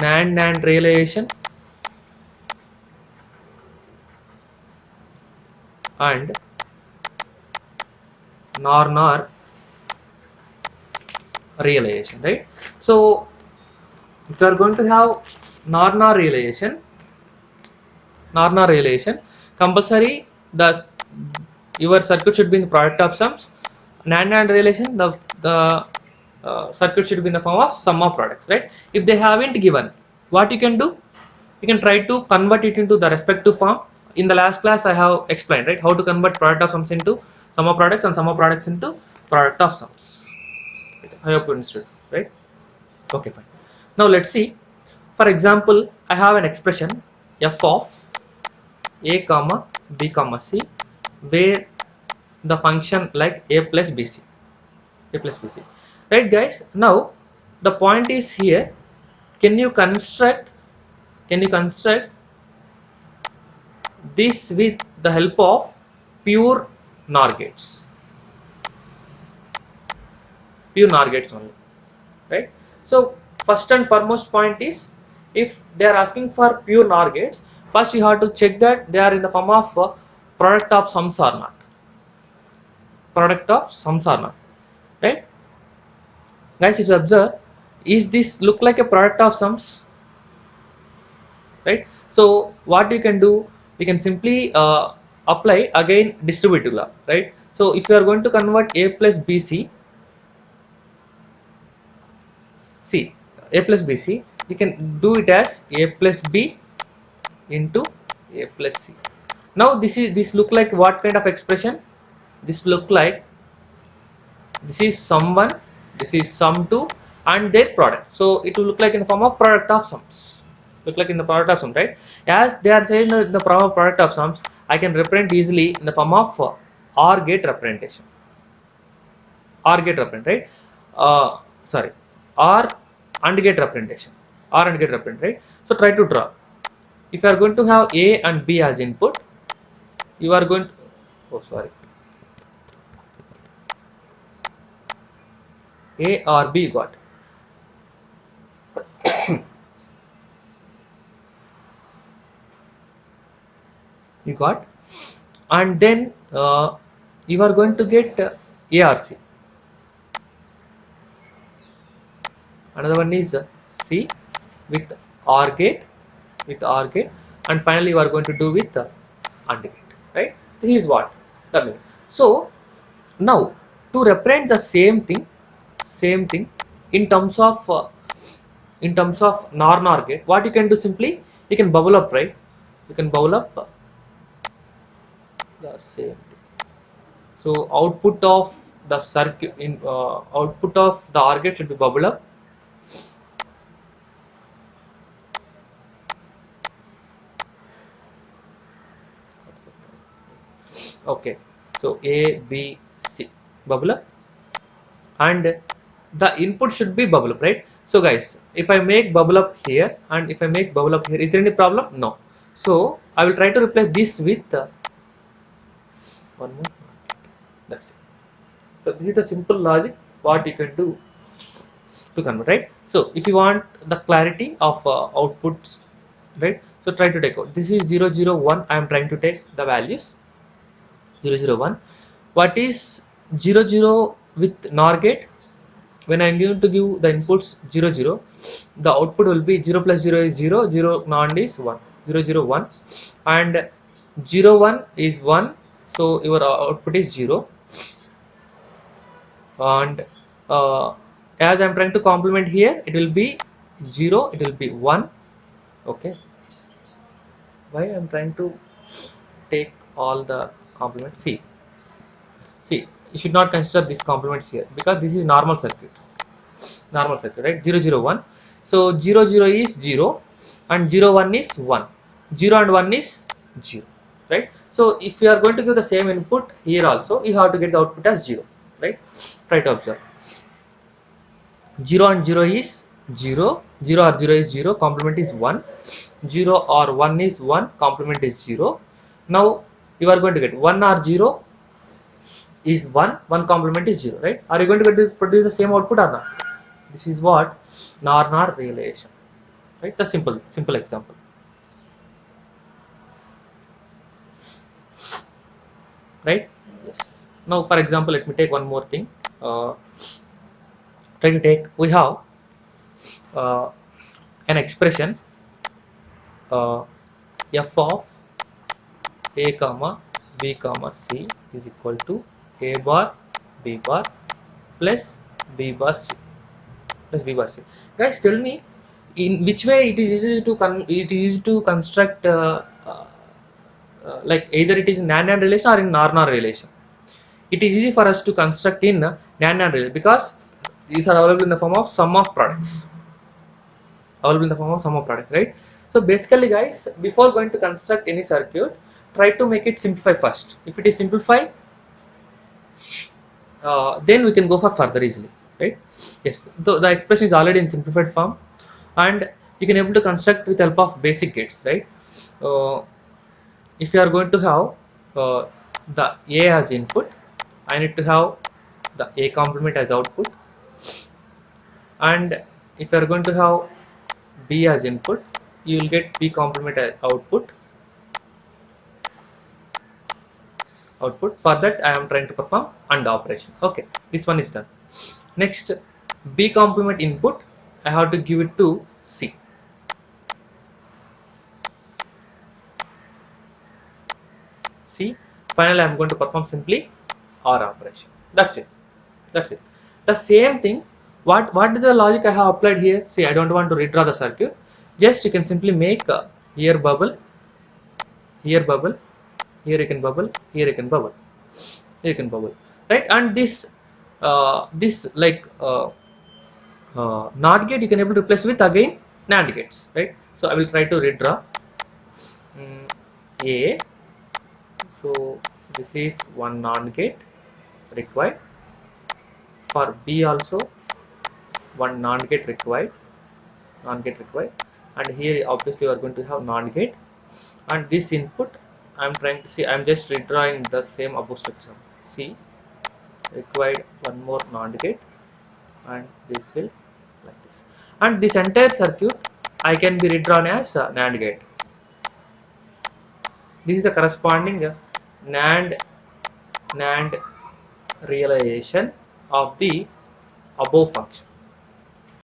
NAND-NAND realization and NOR-NOR realization, right? So if you are going to have NOR-NOR realization, compulsory the your circuit should be in the product of sums. NAND-NAND relation, the circuit should be in the form of sum of products, right? If they haven't given, what you can do, you can try to convert it into the respective form. In the last class I have explained, right, how to convert product of sums into sum of products and sum of products into product of sums. I hope you understood, right? Okay, fine. Now let's see. For example, I have an expression f of a comma b comma c, where the function like a plus bc, right guys? Now the point is here, can you construct this with the help of pure NOR gates, only, right? So first and foremost point is, if they are asking for pure NOR gates, first you have to check that they are in the form of product of sums or not, right guys? If you observe, is this look like a product of sums, right? So what you can do, we can simply apply again distributive law, right? So if you are going to convert a plus bc, see, a plus bc, you can do it as a plus b into a plus c. Now this look like what kind of expression? This look like, this is sum 1, this is sum 2 and their product, so it will look like in the form of product of sums, right? As they are saying in the form of product of sums, I can represent easily in the form of OR gate representation, right? Sorry, OR AND gate representation, right? So try to draw. If you are going to have a and b as input, you are going to, oh sorry, a or b got, you got, and then you are going to get a or c. Another one is c with OR gate, and finally you are going to do with AND gate, right? This is what that means. So now to represent the same thing in terms of NOR gate, what you can do, simply you can bubble up, right? You can bubble up the same thing. So output of the circuit in output of the OR gate should be bubble up. Okay, so A, B, C, bubble up, and the input should be bubble up, right? So guys, if I make bubble up here and if I make bubble up here, is there any problem? No. So I will try to replace this with one more. That's it. So this is the simple logic what you can do to convert, right? So if you want the clarity of outputs, right? So try to take out. This is 0, 0, 1. I am trying to take the values 0, 0, 1. What is 0, 0 with NOR gate? When I am going to give the inputs 0, 0, the output will be 0 plus 0 is 0, 0 NAND is 1, 0, 0, 1, and 0, 1 is 1, so your output is 0, and as I am trying to complement here, it will be 0, it will be 1. Okay, why I am trying to take all the complements? See, you should not consider these complements here because this is normal circuit, right? 0, 0, 1. So 0, 0 is 0 and 0, 1 is 1. 0 and 1 is 0, right? So if you are going to give the same input here also, you have to get the output as 0, right? Try to observe. 0 and 0 is 0, 0 or 0 is 0, complement is 1, 0 or 1 is 1, complement is 0. Now you are going to get 1 or 0 is 1, 1 complement is 0, right? Are you going to produce the same output or not? This is what NOR-NOR realization. right? The simple example, right? Yes. Now, for example, let me take one more thing. Uh, try to take we have uh, an expression uh, f of a comma b comma c is equal to a bar b bar plus b bar c plus b bar c. Guys, tell me in which way it is easy to construct like either it is in NAND-NAND relation or in NOR-NOR relation. It is easy for us to construct in NAND-NAND relation because these are available in the form of sum of products. Available in the form of sum of product, right? So basically, guys, before going to construct any circuit, try to make it simplify first. If it is simplified, then we can go for further easily, right? Yes, the expression is already in simplified form, and you can able to construct with help of basic gates, right? uh, if you are going to have the a as input, I need to have the a complement as output, and if you are going to have b as input, you will get b complement as output. For that, I am trying to perform AND operation. Okay, this one is done. Next, b complement input, I have to give it to c. Finally, I am going to perform simply OR operation. That's it. The same thing, what is the logic I have applied here? See, I don't want to redraw the circuit. Just you can simply make here bubble, here bubble, here you can bubble, here you can bubble, here you can bubble, right? And this like NOT gate you can able to replace with again NAND gates, right? So I will try to redraw A. So this is one NAND gate required. For B also one NAND gate required, and here obviously you are going to have NAND gate, and this input I am trying to see. I am just redrawing the same above structure. C required one more NAND gate, and this will like this, and this entire circuit I can be redrawn as a NAND gate. This is the corresponding NAND NAND realization of the above function.